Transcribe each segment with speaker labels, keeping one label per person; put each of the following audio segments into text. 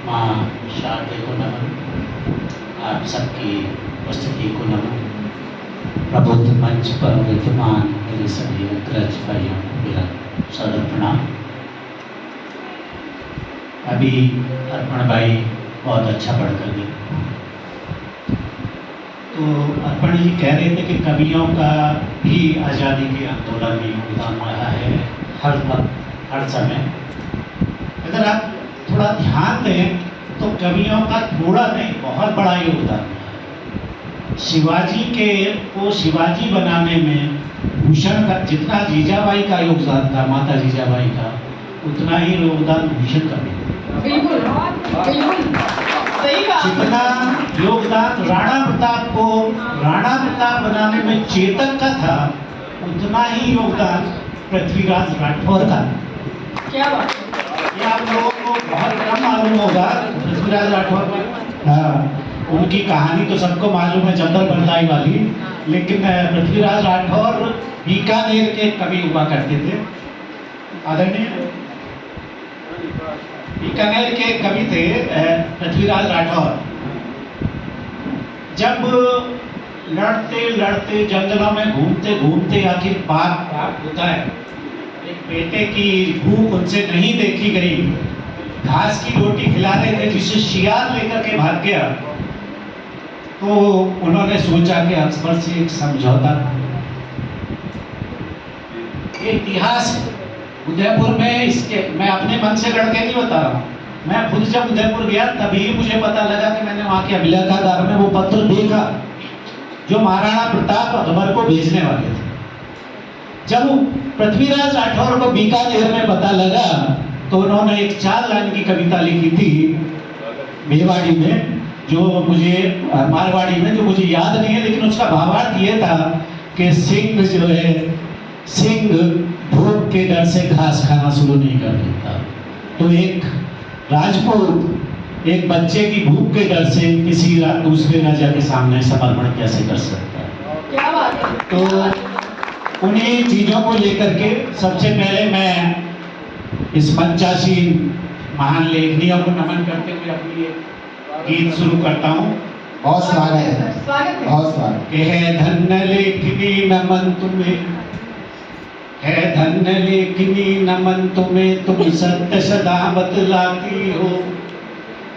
Speaker 1: माँ शारदे को नमन, आप सबकी उपस्थिति को नमन। प्रबुद्ध मंच पर विद्यमान मेरे सभी अग्रज भाइयों को मेरा सादर प्रणाम। अभी अर्पण भाई बहुत अच्छा पढ़कर गए। तो अर्पण जी कह रहे थे कि कवियों का भी आज़ादी के आंदोलन में योगदान रहा है हर वक्त, हर समय। अगर आप थोड़ा ध्यान दें तो कवियों का थोड़ा नहीं, बहुत बड़ा योगदान है। शिवाजी को शिवाजी बनाने में भूषण का जितना जीजाबाई का योगदान था, माता जीजाबाई का, उतना ही योगदान भूषण का भी।
Speaker 2: बिल्कुल बिल्कुल सही कहा।
Speaker 1: जितना योगदान राणा प्रताप बनाने में चेतक का था, उतना ही योगदान पृथ्वीराज राठौर का।
Speaker 2: क्या बात है।
Speaker 1: ये आप लोगों को बहुत कम मालूम होगा पृथ्वीराज राठौर का। हाँ, उनकी कहानी तो सबको मालूम है, चंदर बल्लाई वाली। लेकिन पृथ्वीराज राठौर बीकानेर के कवि हुआ करते थे, आदरणीय बीकानेर के कवि थे पृथ्वीराज राठौर। जब लड़ते लड़ते जंगलों में घूमते घूमते आखिर बाप होता है, एक बेटे की भूख उनसे नहीं देखी गई, घास की रोटी खिला रहे थे जिसे शियार लेकर के भाग गया। तो उन्होंने सोचा कि अकबर से एक समझौता। इतिहास उदयपुर में इसके मैं अपने मन से लड़ के नहीं बता रहा हूँ। मैं खुद जब उदयपुर गया तभी मुझे पता लगा कि मैंने वहाँ के अभिलेखागार में वो पत्र देखा जो महाराणा प्रताप अकबर को भेजने वाले थे। जब पृथ्वीराज राठौर को बीकानेर में पता लगा तो उन्होंने एक 4 लाइन की कविता लिखी थी मेवाड़ी में, जो मुझे मारवाड़ी में, जो मुझे याद नहीं है, लेकिन उसका भावार्थ ये था कि सिंह जो है, सिंह भूख के डर से घास खाना शुरू नहीं कर देता। तो एक राजपूत एक बच्चे की भूख के डर से किसी दूसरे राजा के सामने समर्पण कैसे कर सकता है।
Speaker 2: क्या बात है।
Speaker 1: तो उन्हीं चीजों को लेकर के सबसे पहले मैं इस मंचासीन महान लेखनियों को नमन करते हुए अपनी गीत शुरू करता हूँ।
Speaker 3: बहुत स्वागत है,
Speaker 2: स्वागत है।
Speaker 3: बहुत स्वागत।
Speaker 1: कि है धन्य लेखनी नमन तुम्हें, है धन्य लेखनी नमन तुम्हें, तुम सत्य सदा बतलाती हो।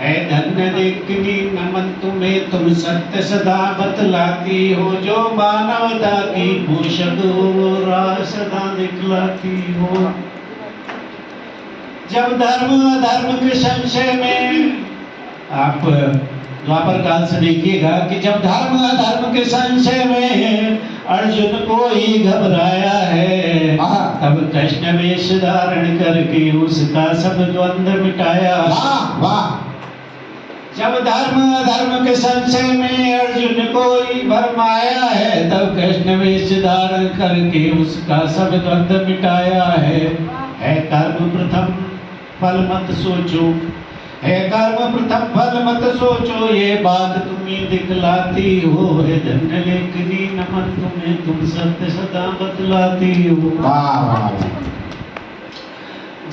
Speaker 1: है धन्य लेखनी नमन तुम्हें, तुम सत्य सदा बतलाती हो। जो मानवता की पोषक हो वो राह सदा दिखलाती हो। जब धर्म अधर्म के संशय में, आप द्वापर काल से देखिएगा कि जब धर्म अधर्म के संशय में अर्जुन को ही घबराया है, तब कृष्ण वेश धारण करके उसका सब द्वंद्व मिटाया।
Speaker 3: वाह वाह।
Speaker 1: जब धर्म अधर्म के संशय में अर्जुन को ही भरमाया है, तब कृष्ण वेश धारण करके उसका सब द्वंद्व मिटाया है कर्म प्रथम फल मत सोचो, है कर्म प्रथम फल मत सोचो, ये बात तुम्हें दिखलाती हो। है धन्य लेखनी नमन तुम्हें, तुम सत्य सदा बतलाती हो।
Speaker 3: वाह वाह।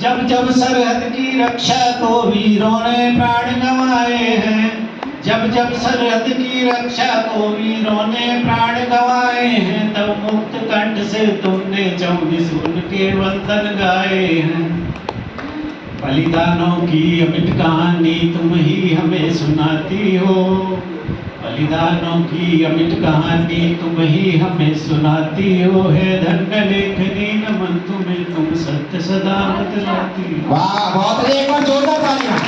Speaker 1: जब जब सरहद की रक्षा को वीरों ने प्राण गंवाए हैं, जब जब सरहद की रक्षा को वीरों ने प्राण गंवाए हैं, तब मुक्त कंठ से तुमने 24 उनके वंदन गाए हैं। बलिदानों की अमिट कहानी तुम ही हमें सुनाती हो, बलिदानों की अमिट कहानी तुम ही हमें सुनाती हो। है धन्य लेखनी नमन तुम्हें, तुम सत्य सदा बतलाती हो।
Speaker 3: वाह बहुत। एक बार जोरदार तालियां।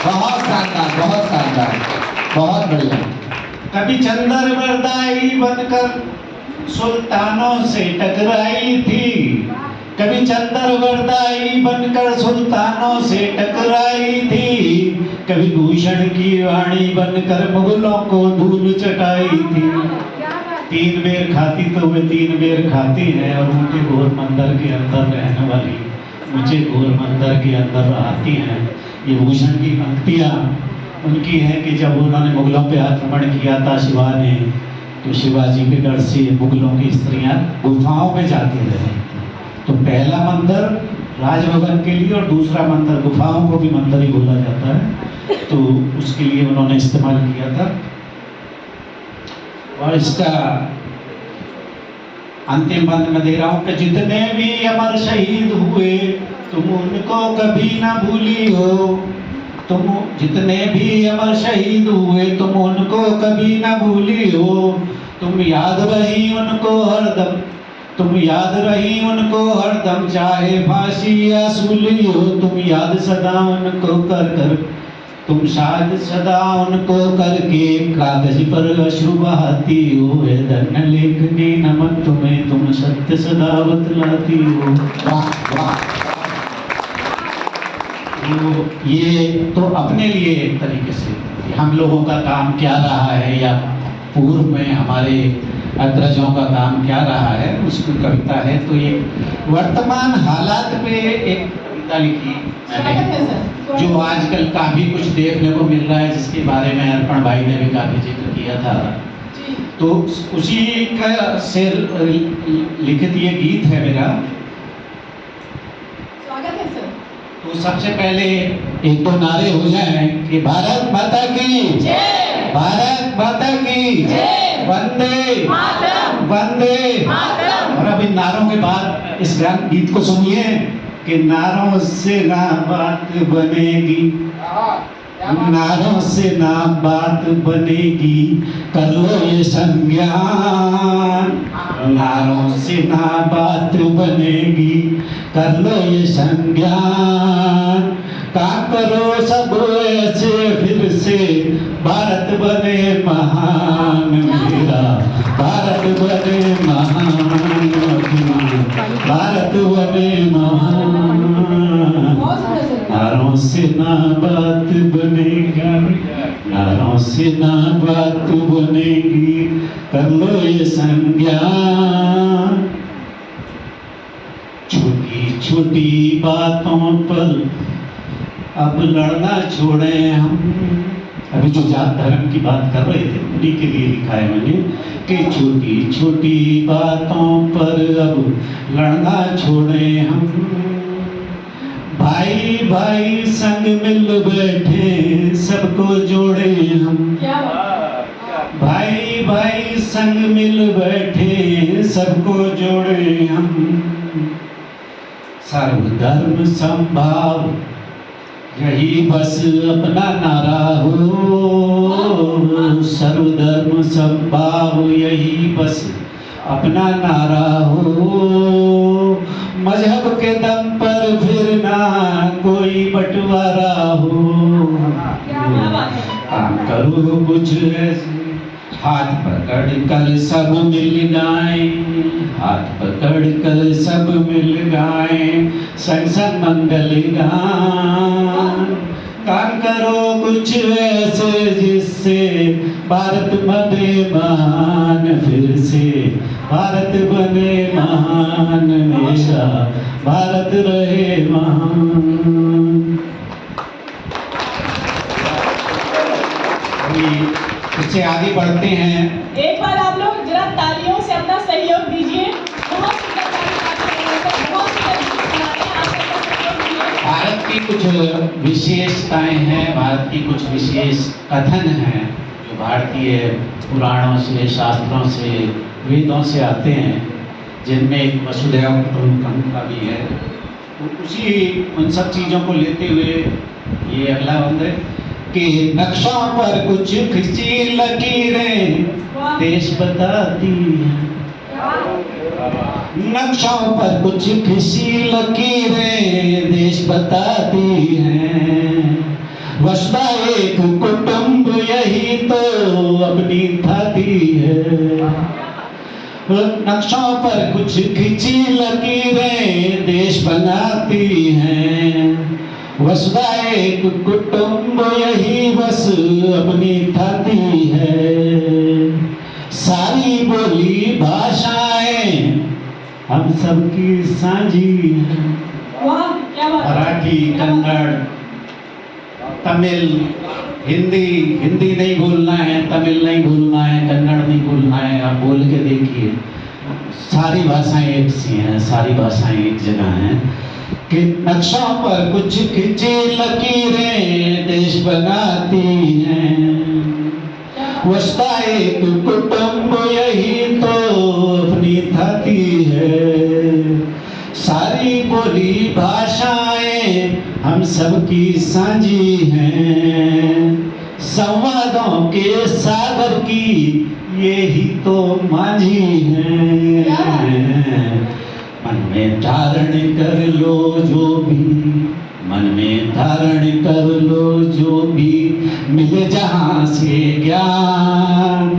Speaker 3: बहुत शानदार, बहुत शानदार, बहुत बढ़िया।
Speaker 1: कभी चंदर वरदाई बनकर सुल्तानों से टकराई थी, कभी चंदर वरदाई बनकर सुल्तानों से टकराई थी, कभी भूषण की वाणी बनकर मुगलों को धूल चटाई थी। 3 बेर खाती तो वे 3 बेर खाती है, और उनके घोर मंदिर के अंदर रहने वाली मुझे घोर मंदिर के अंदर आती हैं। ये भूषण की पंक्तियाँ उनकी हैं कि जब उन्होंने मुगलों पे आक्रमण किया था शिवा ने, तो शिवाजी के डर से मुगलों की स्त्रियाँ गुफाओं में जाती रही। तो पहला मंदिर राजभवन के लिए और दूसरा मंदिर गुफाओं को भी मंदिर ही बोला जाता है। तो उसके लिए उन्होंने इस्तेमाल किया था। और इसका अंतिम बंद में दे रहा हूं कि जितने भी अमर शहीद हुए तुम उनको कभी ना भूली हो, तुम जितने भी अमर शहीद हुए तुम उनको कभी ना भूली हो, तुम याद रही उनको हरदम, तुम याद रही उनको हरदम, चाहे फांसी या सूली हो, तुम याद सदा उनको कर कर, तुम शायद सदा उनको करके कागज पर अश्रु बहाती हो, हे धन्य लेखनी नमन तुम्हें, तुम सत्य सदा बतलाती हो।
Speaker 3: वाह वाह।
Speaker 1: तो ये तो अपने लिए एक तरीके से हम लोगों का काम क्या रहा है या पूर्व में हमारे अग्रजों का काम क्या रहा है उसकी कविता है। तो ये वर्तमान हालात पे एक कविता लिखी
Speaker 2: स्वागत है
Speaker 1: मैंने,
Speaker 2: सर।
Speaker 1: जो आजकल काफी कुछ देखने को मिल रहा है, जिसके बारे में अर्पण भाई ने भी काफी जिक्र किया था।
Speaker 2: जी।
Speaker 1: तो उसी का से लिखित ये गीत है मेरा।
Speaker 2: स्वागत है सर।
Speaker 1: तो सबसे पहले एक तो नारे हो जाए कि भारत माता की
Speaker 2: जय,
Speaker 1: भारत माता की
Speaker 2: जय,
Speaker 1: वंदे
Speaker 2: मातरम,
Speaker 1: वंदे।
Speaker 2: मातरम।
Speaker 1: और अब इन नारों के बाद इस गान गीत को सुनिए कि नारों से ना बात बनेगी, नारों से ना बात बनेगी, कर लो ये संज्ञान, नारों से ना बात बनेगी, कर लो ये संज्ञान, काम करो सब ऐसे फिर से, भारत बने महान मेरा, भारत बने महान, भारत बने महान,
Speaker 2: बहुत सुंदर सर।
Speaker 1: नारों से ना बात बनेगी, नारों से ना बात बनेगी, कर लो ये संज्ञान, छोटी छोटी बातों पर अब लड़ना छोड़े हम। अभी जो जात धर्म की बात कर रहे थे उन्हीं के लिए लिखा है मैंने कि छोटी छोटी बातों पर अब लड़ना छोड़े हम, भाई भाई संग मिल बैठे सबको जोड़े हम,
Speaker 2: क्या बात।
Speaker 1: भाई भाई संग मिल बैठे सबको जोड़े हम, सर्वधर्म संभाव यही बस अपना नारा हो, सर्वधर्म संभाव यही बस अपना नारा हो, मजहब के दम पर फिर ना कोई बंटवारा हो,
Speaker 2: क्या बात है।
Speaker 1: काम करो कुछ ऐसे, हाथ पकड़ कर सब मिल गाएं, हाथ पकड़ कर सब मिल गाएं, संग संग मंगल गान, काम करो कुछ ऐसे जिससे भारत बने महान फिर से, भारत बने महान मेरा, भारत रहे महान। इससे आगे बढ़ते हैं।
Speaker 2: एक बार आप लोग जरा तालियों से अपना सहयोग दीजिए। बहुत सुंदर ताली बात है सर, बहुत सुंदर गीत सुनाते हैं, आप सबका सहयोग दीजिए।
Speaker 1: भारत की कुछ विशेषताएं हैं, भारत की कुछ विशेष कथन हैं जो भारतीय पुराणों से, शास्त्रों से, वेदों से आते हैं, जिनमें एक वसुधैव कुटुंबकम का भी है। तो उसी उन सब चीज़ों को लेते हुए ये अगला बंद है कि नक्शों पर कुछ खिंची लकीरें देश बताती हैं, नक्शों पर कुछ खिंची लकीरें देश बताती हैं, वसुधा एक कुटुंब यही तो अपनी थाती है, नक्शों पर कुछ खिंची लकीरें देश बनाती हैं, वसुधा एक कुटुंब यही बस अपनी थाती है, सारी बोली भाषाएं हम सबकी साझी हैं,
Speaker 2: वाह, क्या बात है।
Speaker 1: मराठी, कन्नड़, तमिल, हिंदी, हिंदी नहीं भूलना है, तमिल नहीं भूलना है, कन्नड़ नहीं भूलना है, आप बोल के देखिए, सारी भाषाएं एक सी हैं, सारी भाषाएं एक जगह हैं कि नक्शों पर कुछ खिंची लकीरें देश बनाती हैं। वस्ता एक कुटुंब यही तो अपनी थाती है। सारी बोली भाषाएं हम सबकी साझी हैं। संवादों के सागर की यही तो माझी हैं। मन में धारण कर लो जो भी, मन में धारण कर लो जो भी मिले जहां से ज्ञान।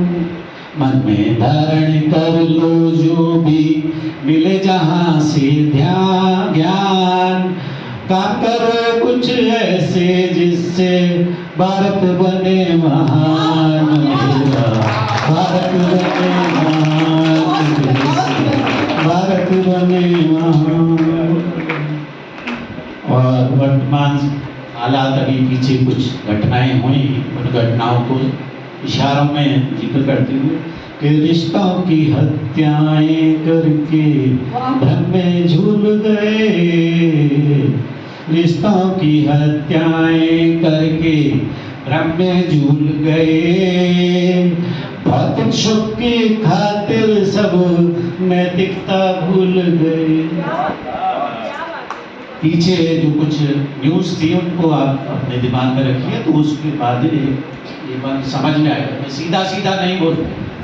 Speaker 1: मन में धारण कर लो जो भी मिले जहां से ध्यान ज्ञान। काम करो कुछ ऐसे जिससे भारत बने महान मेरा, भारत बने महान, भारत बने महान। और वर्तमान हालात अभी पीछे कुछ घटनाएं हुई, उन घटनाओं को इशारों में जिक्र करते हुए कि रिश्तों की हत्याएं करके भ्रम में झूल गए। रिश्तों की हत्याएं करके भ्रम में झूल गए। भौतिक सुख की खातिर सब नैतिकता भूल गए। पीछे जो कुछ न्यूज़ थी उनको आप अपने दिमाग में रखिए, तो उसके बाद ये बात समझ में आएगा। मैं सीधा सीधा नहीं बोलता,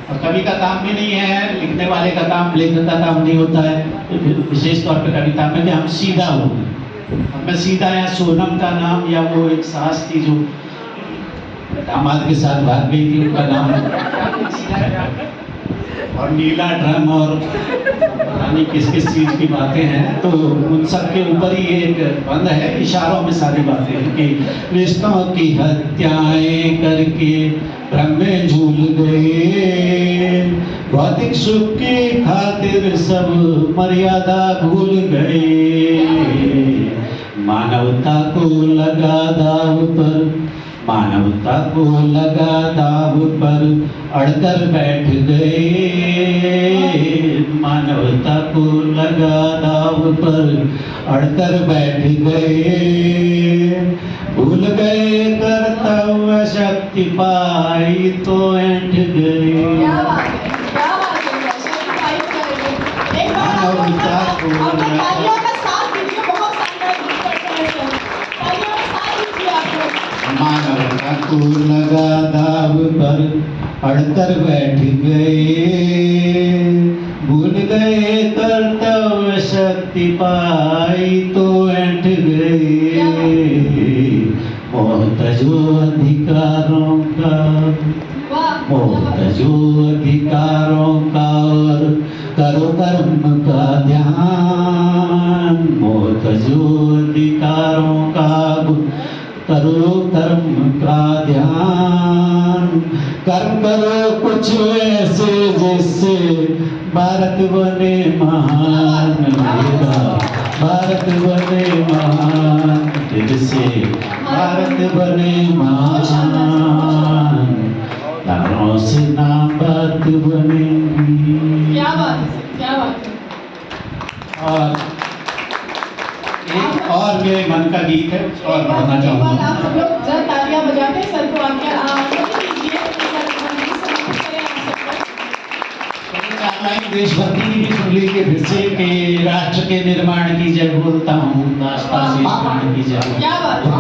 Speaker 1: और कवि का काम भी नहीं है, लिखने वाले का काम, लेखक का काम नहीं होता है, तो फिर विशेष तौर पर कविता में कि हम सीधा हो। अब मैं सीधा या सोनम का नाम, या वो एक सास थी जो दामाद के साथ भाग गई थी, उनका नाम, और नीला ड्रम और रानी किस किस चीज की बातें हैं, तो उन सब के ऊपर ही एक बंद है, इशारों में सारी बातें हैं कि रिश्तों की हत्याएं करके भ्रम में झूल गए। भौतिक सुख की खातिर सब मर्यादा भूल गए। मानवता को लगा दाव पर, मानवता को लगा दाव पर अड़कर बैठ गए। मानवता को लगा दाव पर अड़कर बैठ गए। भूल गए कर्तव्य शक्ति पाई तो ऐंठ गए।
Speaker 2: क्या बात है, क्या बात है, शक्ति पाई करेंगे। एक बार आप तालियों का साथ दीजिए, बहुत शानदार गीत करते हैं सर, तालियों का साथ दीजिए आप लोग।
Speaker 1: मानवता को लगा दाव पर अड़कर बैठ गए। भूल गए कर्तव्य शक्ति पाई तो ऐंठ गए। मोहतजो अधिकारों का, मोहतजो अधिकारों का और करो कर्म का ध्यान। मोहतजो अधिकारों का करो कर्म का ध्यान। कर्म करो कुछ ऐसे जिससे भारत बने महान मेरा, भारत बने महान, जिससे भारत बने महान। तारों से ना बात बनेगी।
Speaker 2: क्या बात है सर, क्या बात है।
Speaker 1: और एक और मेरे मन का गीत है, और पढ़ना
Speaker 2: एक बार
Speaker 1: चाहूँगा।
Speaker 2: आप सब लोग जरा तालियां बजा के सर को आज्ञा दीजिए, सर मंदिर से नमन करें आप सबको।
Speaker 1: ऑनलाइन देशभक्ति की भी सुन लीजिए फिर से कि राष्ट्र के निर्माण की जय बोलता हूँ, दास्ता से प्राण की जय।
Speaker 2: क्या बात है।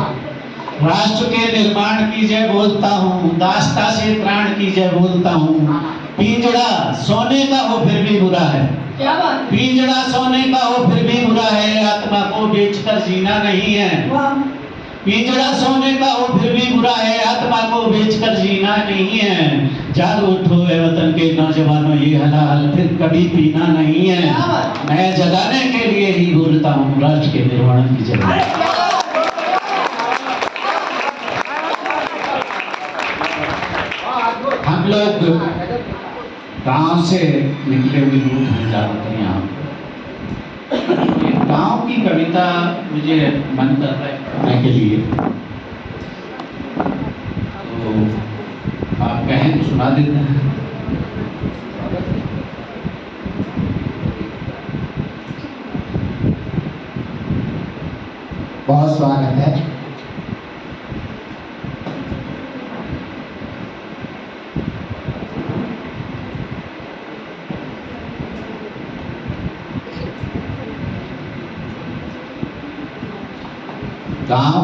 Speaker 1: राष्ट्र के निर्माण की जय बोलता हूँ, दास्ता से प्राण की जय बोलता हूँ। पिंजड़ा सोने का हो फिर भी बुरा है,
Speaker 2: क्या बात है।
Speaker 1: पिंजड़ा सोने का हो फिर भी बुरा है, आत्मा को बेचकर जीना नहीं है।
Speaker 2: वाह,
Speaker 1: पिंजड़ा सोने का हो फिर भी बुरा है, आत्मा को बेचकर जीना नहीं है। जाग उठो ए वतन के नौजवानों, ये हलाल फिर कभी पीना नहीं है।
Speaker 2: क्या बात।
Speaker 1: मैं जगाने के लिए ही बोलता हूँ, राष्ट्र के निर्माण की जय।
Speaker 2: अरे क्या बात है।
Speaker 1: हम लोग गांव से निकले हुए लोग हैं ज्यादातर यहाँ। गांव की कविता मुझे मन कर रहा है पढ़ने के लिए, तो आप कहें तो सुना देते हैं।
Speaker 3: बहुत स्वागत है।
Speaker 1: गांव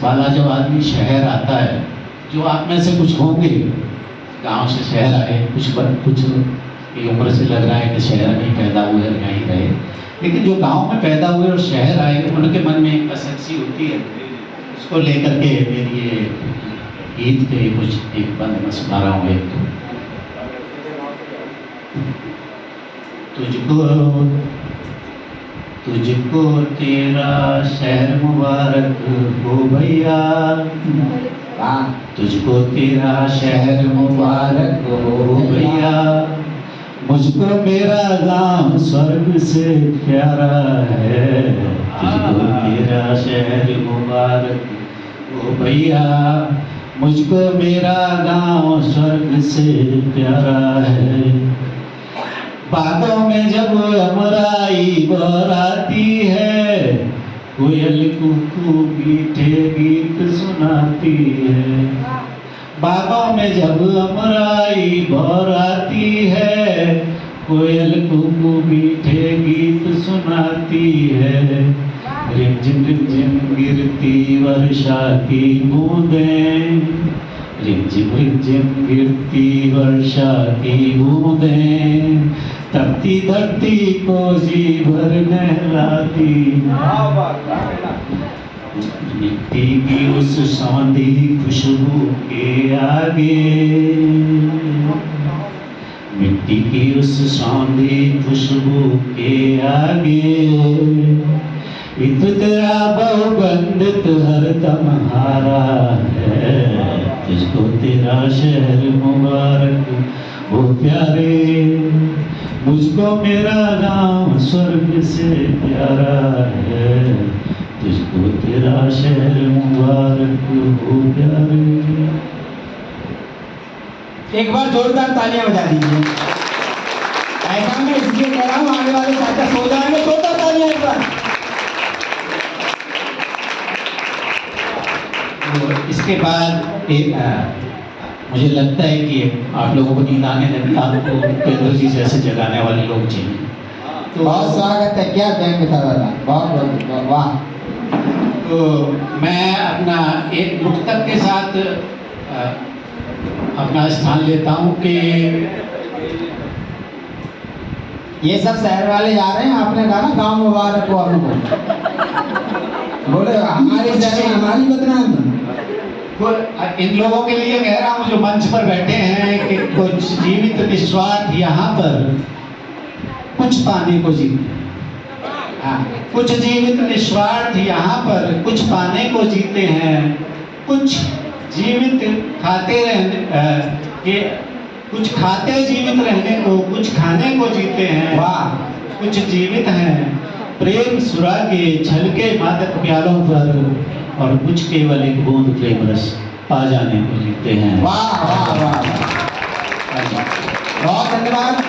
Speaker 1: वाला जब आदमी शहर आता है, जो आप में से कुछ होंगे गांव से शहर आए, कुछ की उम्र से लग रहा है कि शहर में ही पैदा हुए और यहीं रहे, लेकिन जो गांव में पैदा हुए और शहर आए उनके मन में एक कसक सी होती है। उसको लेकर के मेरी ये गीत के कुछ एक बंद मैं सुना रहा हूँ। एक तुझको तेरा शहर मुबारक हो भैया, तुझको तेरा शहर मुबारक हो भैया, मुझको मेरा गांव स्वर्ग से प्यारा है, तुझको तेरा शहर मुबारक हो भैया, मुझको मेरा गांव स्वर्ग से प्यारा है। बागों में जब अमराई बहराती है, कोयल कुकू मीठे गीत सुनाती है। बागों में जब अमराई बहराती है, कोयल कुकू मीठे गीत सुनाती है। रिमझिम गिरती वर्षा की बूंदें, रिमझिम गिरती वर्षा की बूंदें, तपती धरती को जी भर नहलाती। मिट्टी की उस सौंधी खुशबू के आगे, मिट्टी की उस सौंधी खुशबू के आगे, इत्र तेरा बहुबंधित हरदम हारा है, तुझको तेरा शहर मुबारक हो प्यारे, मुझको मेरा गांव स्वर्ग से प्यारा है, तुझको तेरा शहर मुबारक हो प्यारे।
Speaker 3: एक बार जोरदार तालियां बजा दीजिए। ऐसा मैं इसलिए कह रहा हूँ, आने वाले चाचा सो जाएंगे, जोरदार तालियां एक बार।
Speaker 1: तो इसके बाद एक मुझे लगता है कि आप लोगों को नींद आने लगी, आपको केंद्र जी जैसे जगाने वाले लोग चाहिए।
Speaker 3: तो बहुत स्वागत है, क्या बैंक था दादा, बहुत वाह।
Speaker 1: तो मैं अपना एक मुक्तक के साथ अपना स्थान लेता हूँ कि
Speaker 3: ये सब शहर वाले जा रहे हैं, आपने कहा ना गाँव मुबारक हो हमको, बोले हमारे शहर में हमारी बदनामी।
Speaker 1: इन लोगों के लिए कह रहा हूँ जो मंच पर बैठे हैं कि कुछ जीवित निस्वार्थ यहाँ पर कुछ पाने को जीते, कुछ जीवित निस्वार्थ यहाँ पर कुछ पाने को जीते हैं, कुछ जीवित खाते रहने कुछ खाते जीवित रहने को, कुछ खाने को जीते हैं।
Speaker 3: वाह।
Speaker 1: कुछ जीवित हैं प्रेम सुरा के छलके मादक प्यालों पर, और कुछ केवल एक बूंद प्रेम रस पा जाने को जीते हैं।
Speaker 3: वाह वाह वाह, बहुत धन्यवाद।